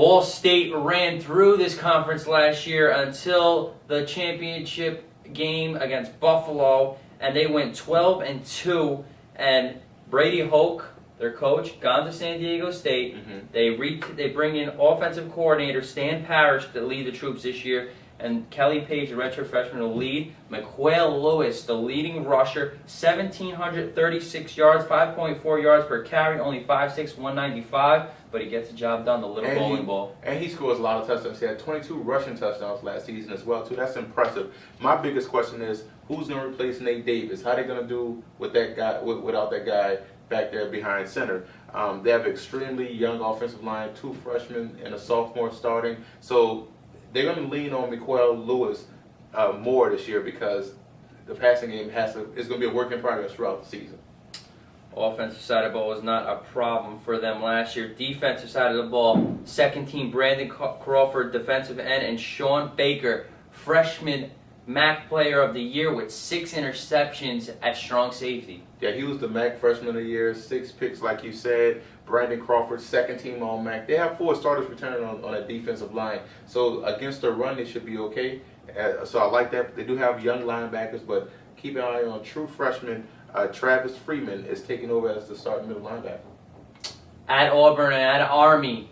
Ball State ran through this conference last year until the championship game against Buffalo, and they went 12-2. And Brady Hoke, their coach, gone to San Diego State. They bring in offensive coordinator Stan Parrish to lead the troops this year, and Kelly Page, the redshirt freshman, will lead. McQuail Lewis, the leading rusher, 1,736 yards, 5.4 yards per carry, only 5'6", 195, but he gets the job done, the little bowling ball. And he scores a lot of touchdowns. He had 22 rushing touchdowns last season as well, too. That's impressive. My biggest question is, who's going to replace Nate Davis? How are they going to do with that guy, without that guy back there behind center? They have extremely young offensive line, 2 freshmen and a sophomore starting. So they're going to lean on McQuail Lewis more this year because the passing game is going to be a work in progress throughout the season. Offensive side of the ball was not a problem for them last year. Defensive side of the ball, second team Brandon Crawford, defensive end, and Sean Baker, freshman MAC Player of the Year with 6 interceptions at strong safety. Yeah, he was the MAC Freshman of the Year, 6 picks like you said. Brandon Crawford, second team All-MAC. They have 4 starters returning on a defensive line. So against the run, they should be okay. So I like that. They do have young linebackers, but keep an eye on true freshman Travis Freeman is taking over as the starting middle linebacker. At Auburn and at Army,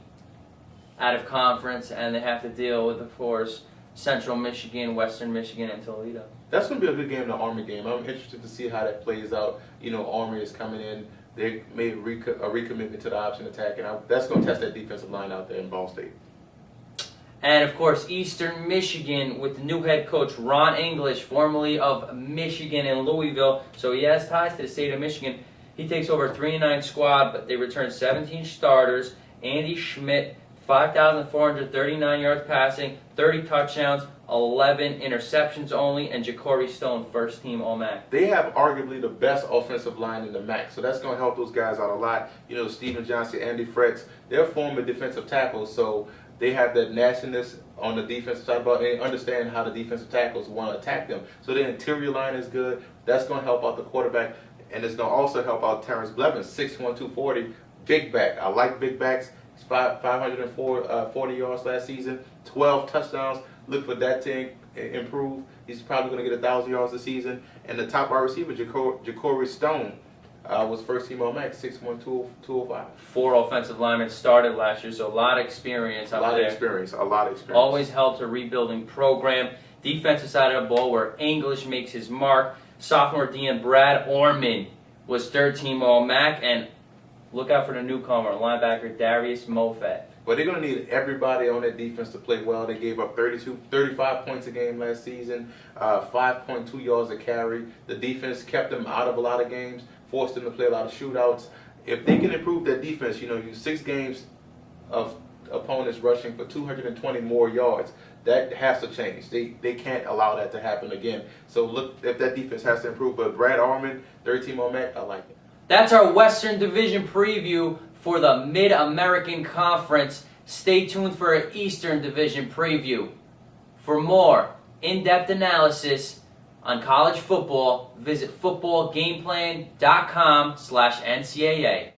out of conference, and they have to deal with, of course, Central Michigan, Western Michigan, and Toledo. That's going to be a good game, the Army game. I'm interested to see how that plays out. You know, Army is coming in. They made a recommitment to the option attack, and that's going to test that defensive line out there in Ball State. And, of course, Eastern Michigan with the new head coach, Ron English, formerly of Michigan and Louisville. So he has ties to the state of Michigan. He takes over a 3-9 squad, but they return 17 starters. Andy Schmidt, 5,439 yards passing, 30 touchdowns, 11 interceptions only, and Ja'Cory Stone, first team All-MAC. They have arguably the best offensive line in the MAC, so that's going to help those guys out a lot. You know, Steven Johnson, Andy Fretz, they're former defensive tackles, so they have that nastiness on the defensive side, but they understand how the defensive tackles want to attack them. So the interior line is good. That's going to help out the quarterback, and it's going to also help out Terrence Blevins, 6'1", 240, big back. I like big backs. He's 540 yards last season, 12 touchdowns. Look for that to improve. He's probably going to get 1,000 yards this season. And the top wide receiver, Ja'Cory Stone, was first team All-MAC, 6'1", 205. 4 offensive linemen started last year, so a lot of experience out there. A lot of experience. Always helps a rebuilding program. Defensive side of the ball where English makes his mark. Sophomore DN Brad Orman was third team All-MAC, and look out for the newcomer, linebacker Darius Mofat. But they're going to need everybody on that defense to play well. They gave up 35 points a game last season, 5.2 yards a carry. The defense kept them out of a lot of games, forced them to play a lot of shootouts. If they can improve their defense, you 6 games of opponents rushing for 220 more yards, that has to change. They can't allow that to happen again. So look, if that defense has to improve. But Brad Orman, third team All-MAC, I like it. That's our Western Division preview for the Mid-American Conference. Stay tuned for an Eastern Division preview. For more in-depth analysis on college football, visit footballgameplan.com/NCAA.